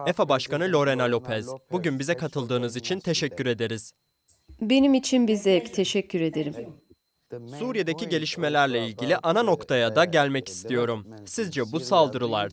EFA Başkanı Lorena Lopez, bugün bize katıldığınız için teşekkür ederiz. Benim için bir zevk, teşekkür ederim. Suriye'deki gelişmelerle ilgili ana noktaya da gelmek istiyorum. Sizce bu saldırılar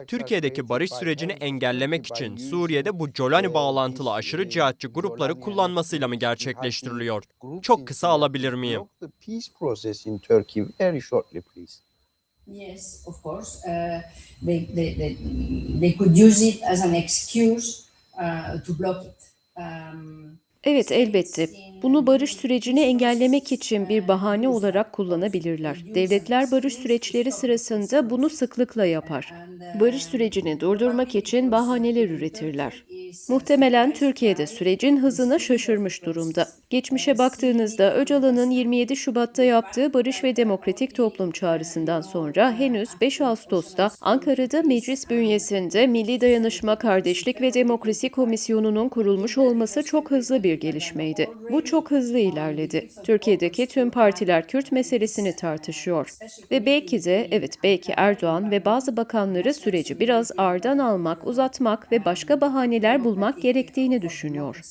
Türkiye'deki barış sürecini engellemek için Suriye'de bu Colani bağlantılı aşırı cihatçı grupları kullanmasıyla mı gerçekleştiriliyor? Çok kısa alabilir miyim? Yes, of course. They could use it as an excuse to block it. Evet, elbette. Bunu barış sürecini engellemek için bir bahane olarak kullanabilirler. Devletler barış süreçleri sırasında bunu sıklıkla yapar. Barış sürecini durdurmak için bahaneler üretirler. Muhtemelen Türkiye'de sürecin hızına şaşırmış durumda. Geçmişe baktığınızda Öcalan'ın 27 Şubat'ta yaptığı Barış ve Demokratik Toplum çağrısından sonra henüz 5 Ağustos'ta Ankara'da meclis bünyesinde Milli Dayanışma, Kardeşlik ve Demokrasi Komisyonu'nun kurulmuş olması çok hızlı bir gelişmeydi. Bu çok hızlı ilerledi. Türkiye'deki tüm partiler Kürt meselesini tartışıyor. Ve belki de, belki Erdoğan ve bazı bakanları süreci biraz ağırdan almak, uzatmak ve başka bahaneler bulmak gerektiğini düşünüyor.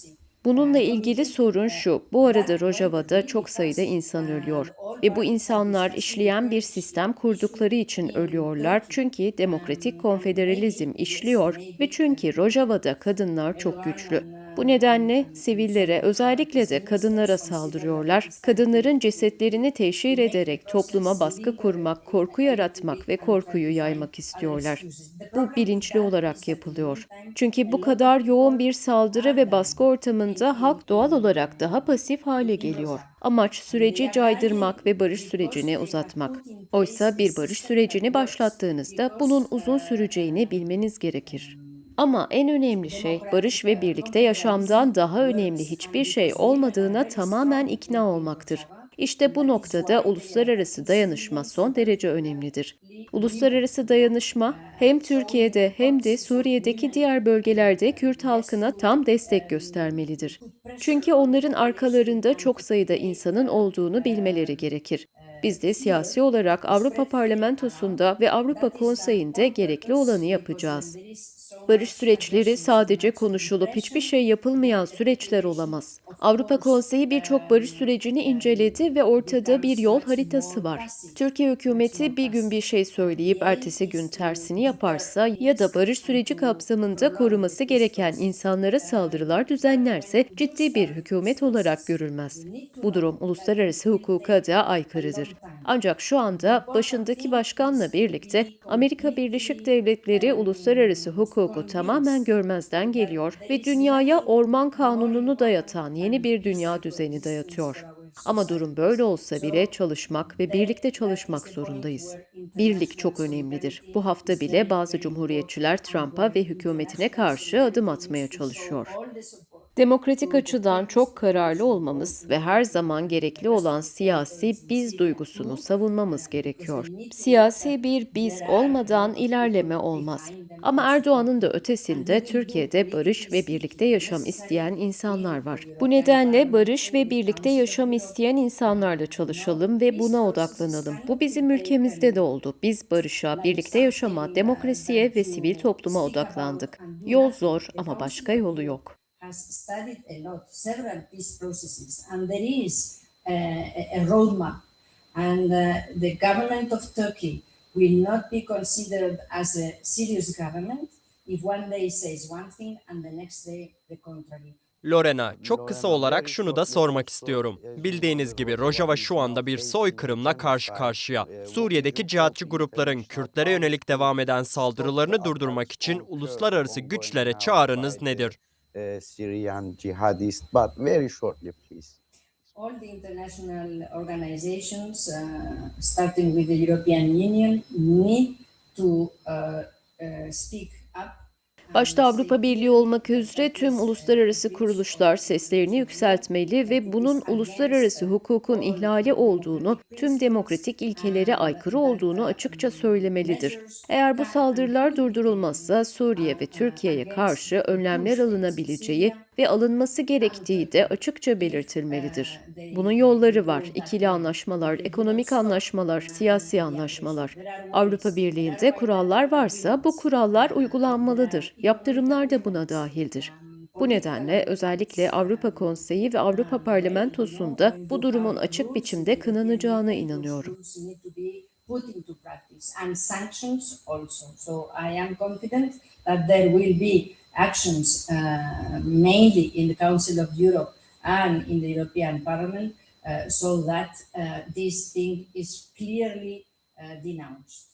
Bununla ilgili sorun şu, bu arada Rojava'da çok sayıda insan ölüyor ve bu insanlar işleyen bir sistem kurdukları için ölüyorlar çünkü demokratik konfederalizm işliyor ve çünkü Rojava'da kadınlar çok güçlü. Bu nedenle sivillere, özellikle de kadınlara saldırıyorlar. Kadınların cesetlerini teşhir ederek topluma baskı kurmak, korku yaratmak ve korkuyu yaymak istiyorlar. Bu bilinçli olarak yapılıyor. Çünkü bu kadar yoğun bir saldırı ve baskı ortamında halk doğal olarak daha pasif hale geliyor. Amaç süreci caydırmak ve barış sürecini uzatmak. Oysa bir barış sürecini başlattığınızda bunun uzun süreceğini bilmeniz gerekir. Ama en önemli şey, barış ve birlikte yaşamdan daha önemli hiçbir şey olmadığına tamamen ikna olmaktır. İşte bu noktada uluslararası dayanışma son derece önemlidir. Uluslararası dayanışma hem Türkiye'de hem de Suriye'deki diğer bölgelerde Kürt halkına tam destek göstermelidir. Çünkü onların arkalarında çok sayıda insanın olduğunu bilmeleri gerekir. Biz de siyasi olarak Avrupa Parlamentosu'nda ve Avrupa Konseyi'nde gerekli olanı yapacağız. Barış süreçleri sadece konuşulup hiçbir şey yapılmayan süreçler olamaz. Avrupa Konseyi birçok barış sürecini inceledi ve ortada bir yol haritası var. Türkiye hükümeti bir gün bir şey söyleyip ertesi gün tersini yaparsa ya da barış süreci kapsamında koruması gereken insanlara saldırılar düzenlerse ciddi bir hükümet olarak görülmez. Bu durum uluslararası hukuka da aykırıdır. Ancak şu anda başındaki başkanla birlikte Amerika Birleşik Devletleri uluslararası hukuku tamamen görmezden geliyor ve dünyaya orman kanununu dayatan yeni bir dünya düzeni dayatıyor. Ama durum böyle olsa bile çalışmak ve birlikte çalışmak zorundayız. Birlik çok önemlidir. Bu hafta bile bazı cumhuriyetçiler Trump'a ve hükümetine karşı adım atmaya çalışıyor. Demokratik açıdan çok kararlı olmamız ve her zaman gerekli olan siyasi biz duygusunu savunmamız gerekiyor. Siyasi bir biz olmadan ilerleme olmaz. Ama Erdoğan'ın da ötesinde Türkiye'de barış ve birlikte yaşam isteyen insanlar var. Bu nedenle barış ve birlikte yaşam isteyen insanlarla çalışalım ve buna odaklanalım. Bu bizim ülkemizde de oldu. Biz barışa, birlikte yaşama, demokrasiye ve sivil topluma odaklandık. Yol zor ama başka yolu yok. Has studied a lot, several peace processes, and there is a roadmap. And the government of Turkey will not be considered as a serious government if one day says one thing and the next day the contrary. Lorena, çok kısa olarak şunu da sormak istiyorum. Bildiğiniz gibi Rojava şu anda bir soykırımla karşı karşıya. Suriye'deki cihatçı grupların Kürtlere yönelik devam eden saldırılarını durdurmak için uluslararası güçlere çağrınız nedir? Syrian jihadists, but very shortly, please. All the international organizations, starting with the European Union, need to speak up. Başta Avrupa Birliği olmak üzere tüm uluslararası kuruluşlar seslerini yükseltmeli ve bunun uluslararası hukukun ihlali olduğunu, tüm demokratik ilkelere aykırı olduğunu açıkça söylemelidir. Eğer bu saldırılar durdurulmazsa Suriye ve Türkiye'ye karşı önlemler alınabileceği ve alınması gerektiği de açıkça belirtilmelidir. Bunun yolları var. İkili anlaşmalar, ekonomik anlaşmalar, siyasi anlaşmalar. Avrupa Birliği'nde kurallar varsa bu kurallar uygulanmalıdır. Yaptırımlar da buna dahildir. Bu nedenle özellikle Avrupa Konseyi ve Avrupa Parlamentosu'nda bu durumun açık biçimde kınanacağına inanıyorum. Put into practice and sanctions also. So I am confident that there will be actions mainly in the Council of Europe and in the European Parliament so that this thing is clearly denounced.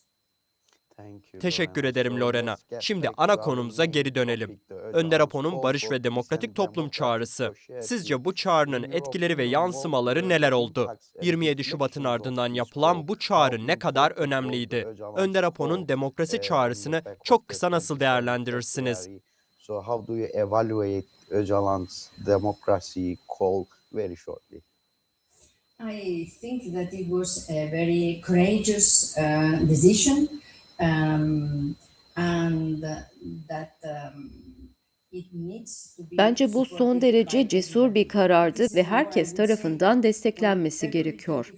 Teşekkür ederim Lorena. Şimdi ana konumuza geri dönelim. Önder Apo'nun barış ve demokratik toplum çağrısı. Sizce bu çağrının etkileri ve yansımaları neler oldu? 27 Şubat'ın ardından yapılan bu çağrı ne kadar önemliydi? Önder Apo'nun demokrasi çağrısını çok kısa nasıl değerlendirirsiniz? So how do you evaluate Öcalan's democracy call very shortly? I think that it was a very courageous decision. And that it needs to be Bence bu son supported derece by cesur bir karardı ve herkes tarafından desteklenmesi gerekiyor.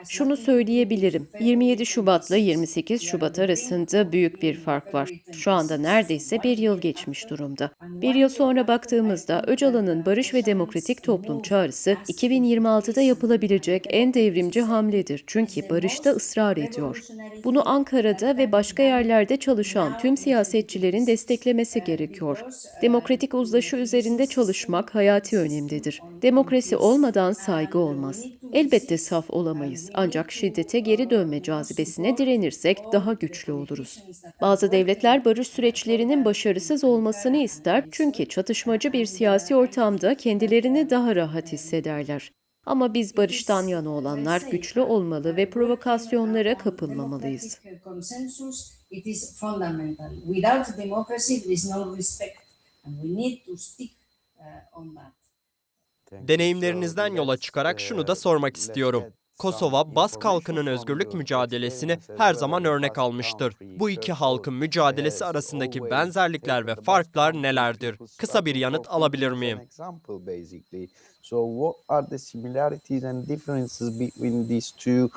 Şunu söyleyebilirim, 27 Şubat'la 28 Şubat arasında büyük bir fark var. Şu anda neredeyse bir yıl geçmiş durumda. Bir yıl sonra baktığımızda Öcalan'ın barış ve demokratik toplum çağrısı 2026'da yapılabilecek en devrimci hamledir. Çünkü barışta ısrar ediyor. Bunu Ankara'da ve başka yerlerde çalışan tüm siyasetçilerin desteklemesi gerekiyor. Demokratik uzlaşı üzerinde çalışmak hayati önemlidir. Demokrasi olmadan saygı olmaz. Elbette saf olamayız. Ancak şiddete geri dönme cazibesine direnirsek daha güçlü oluruz. Bazı devletler barış süreçlerinin başarısız olmasını ister çünkü çatışmacı bir siyasi ortamda kendilerini daha rahat hissederler. Ama biz barıştan yana olanlar güçlü olmalı ve provokasyonlara kapılmamalıyız. It is fundamental. Without democracy, there is no respect, and we need to stick on that. Deneyimlerinizden yola çıkarak şunu da sormak istiyorum. Kosova, Bask halkının özgürlük mücadelesini her zaman örnek almıştır. Bu iki halkın mücadelesi arasındaki benzerlikler ve farklar nelerdir? Kısa bir yanıt alabilir miyim? So what are the similarities and differences between these two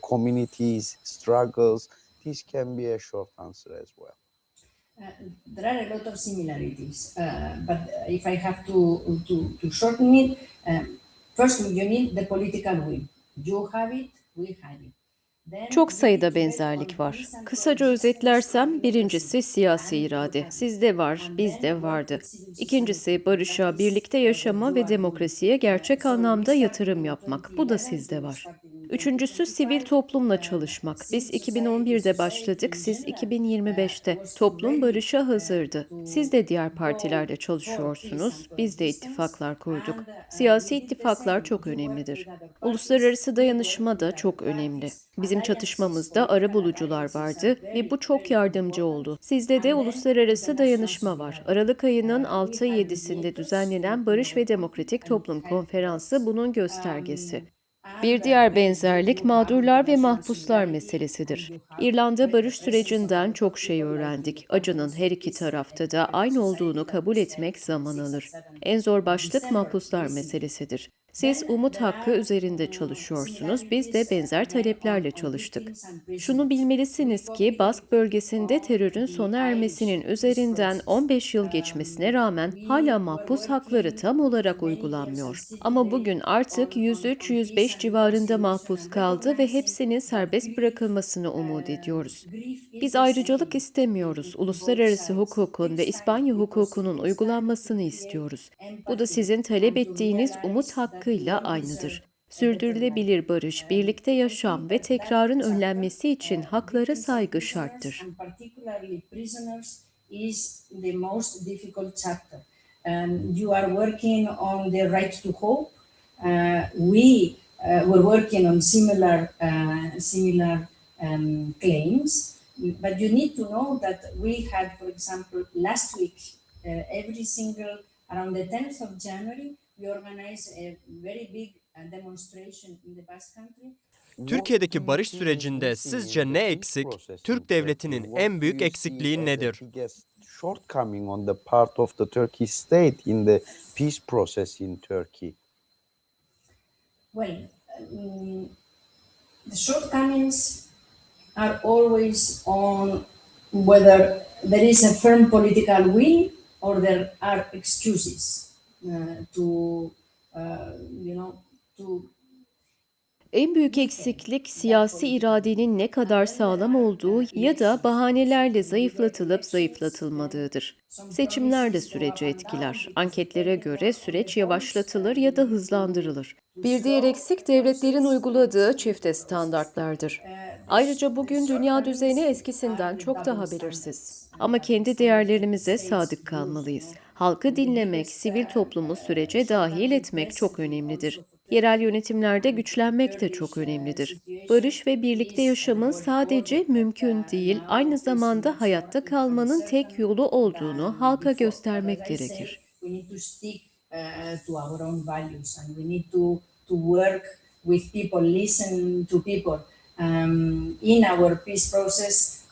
communities, struggles? This can be a short answer as well. There are a lot of similarities, but if I have to shorten it, first you need the political will. You have it, we have it. Çok sayıda benzerlik var. Kısaca özetlersem, birincisi siyasi irade. Sizde var, bizde vardı. İkincisi barışa, birlikte yaşama ve demokrasiye gerçek anlamda yatırım yapmak. Bu da sizde var. Üçüncüsü sivil toplumla çalışmak. Biz 2011'de başladık, siz 2025'te. Toplum barışa hazırdı. Siz de diğer partilerle çalışıyorsunuz, biz de ittifaklar kurduk. Siyasi ittifaklar çok önemlidir. Uluslararası dayanışma da çok önemli. Bizim çatışmamızda arabulucular vardı ve bu çok yardımcı oldu. Sizde de uluslararası dayanışma var. Aralık ayının 6-7'sinde düzenlenen Barış ve Demokratik Toplum Konferansı bunun göstergesi. Bir diğer benzerlik mağdurlar ve mahpuslar meselesidir. İrlanda barış sürecinden çok şey öğrendik. Acının her iki tarafta da aynı olduğunu kabul etmek zaman alır. En zor başlık mahpuslar meselesidir. Siz umut hakkı üzerinde çalışıyorsunuz, biz de benzer taleplerle çalıştık. Şunu bilmelisiniz ki Bask bölgesinde terörün sona ermesinin üzerinden 15 yıl geçmesine rağmen hala mahpus hakları tam olarak uygulanmıyor. Ama bugün artık 103-105 civarında mahpus kaldı ve hepsinin serbest bırakılmasını umut ediyoruz. Biz ayrıcalık istemiyoruz, uluslararası hukukun ve İspanya hukukunun uygulanmasını istiyoruz. Bu da sizin talep ettiğiniz umut hakkıyla aynıdır. Sürdürülebilir barış, birlikte yaşam ve tekrarın önlenmesi için haklara saygı şarttır. You are working on the right to hope. We were working on similar claims, but you need to know that we had, for example, last week, around the 10th of January, we organized a very big demonstration in the Basque Country. Türkiye'deki barış sürecinde sizce ne eksik? Türk devletinin en büyük eksikliği nedir? shortcoming on the part of the Turkish state in the peace process in Turkey? Well, the shortcomings are always on whether there is a firm political will or there are excuses to, to En büyük eksiklik siyasi iradenin ne kadar sağlam olduğu ya da bahanelerle zayıflatılıp zayıflatılmadığıdır. Seçimler de süreci etkiler. Anketlere göre süreç yavaşlatılır ya da hızlandırılır. Bir diğer eksik devletlerin uyguladığı çifte standartlardır. Ayrıca bugün dünya düzeni eskisinden çok daha belirsiz. Ama kendi değerlerimize sadık kalmalıyız. Halkı dinlemek, sivil toplumu sürece dahil etmek çok önemlidir. Yerel yönetimlerde güçlenmek de çok önemlidir. Barış ve birlikte yaşamın sadece mümkün değil, aynı zamanda hayatta kalmanın tek yolu olduğunu halka göstermek gerekir. We need to stick to our own values, and we need to work with people, listen to people in our peace process.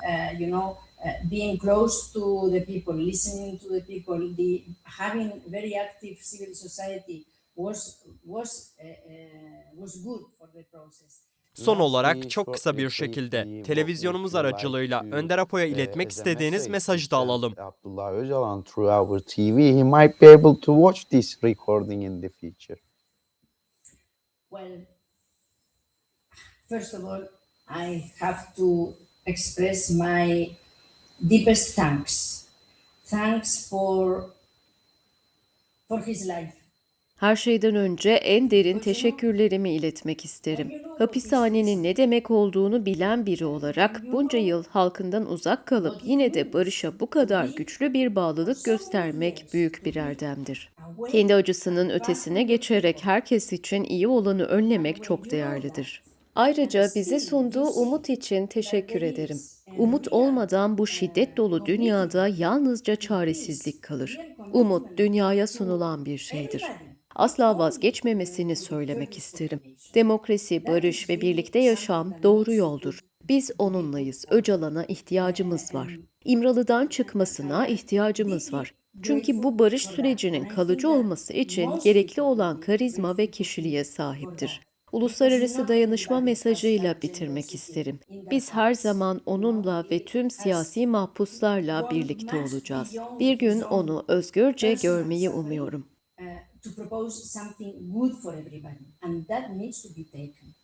Being close to the people, listening to the people, having very active civil society was good for the process. Son olarak çok kısa bir şekilde televizyonumuz aracılığıyla Önder Apo'ya iletmek istediğiniz mesajı da alalım. Abdullah Öcalan through our TV, he might be able to watch this recording in the future. Well, first of all, I have to express my deepest thanks. Thanks for his life. Her şeyden önce en derin teşekkürlerimi iletmek isterim. Hapishanenin ne demek olduğunu bilen biri olarak bunca yıl halkından uzak kalıp yine de barışa bu kadar güçlü bir bağlılık göstermek büyük bir erdemdir. Kendi acısının ötesine geçerek herkes için iyi olanı önlemek çok değerlidir. Ayrıca bize sunduğu umut için teşekkür ederim. Umut olmadan bu şiddet dolu dünyada yalnızca çaresizlik kalır. Umut dünyaya sunulan bir şeydir. Asla vazgeçmemesini söylemek isterim. Demokrasi, barış ve birlikte yaşam doğru yoldur. Biz onunlayız. Öcalan'a ihtiyacımız var. İmralı'dan çıkmasına ihtiyacımız var. Çünkü bu barış sürecinin kalıcı olması için gerekli olan karizma ve kişiliğe sahiptir. Uluslararası dayanışma mesajıyla bitirmek isterim. Biz her zaman onunla ve tüm siyasi mahpuslarla birlikte olacağız. Bir gün onu özgürce görmeyi umuyorum. To propose something good for everybody, and that needs to be taken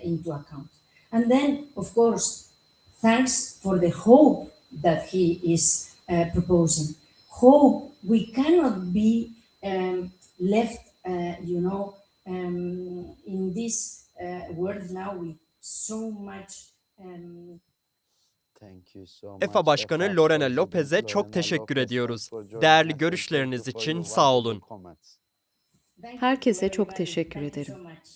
into account. And then, of course, thanks for the hope that he is proposing. Hope we cannot be left, in this world now with so much. Thank you so much. EFA Başkanı Lorena Lopez'e çok teşekkür ediyoruz. Değerli görüşleriniz için sağ olun. Herkese çok teşekkür ederim. So much.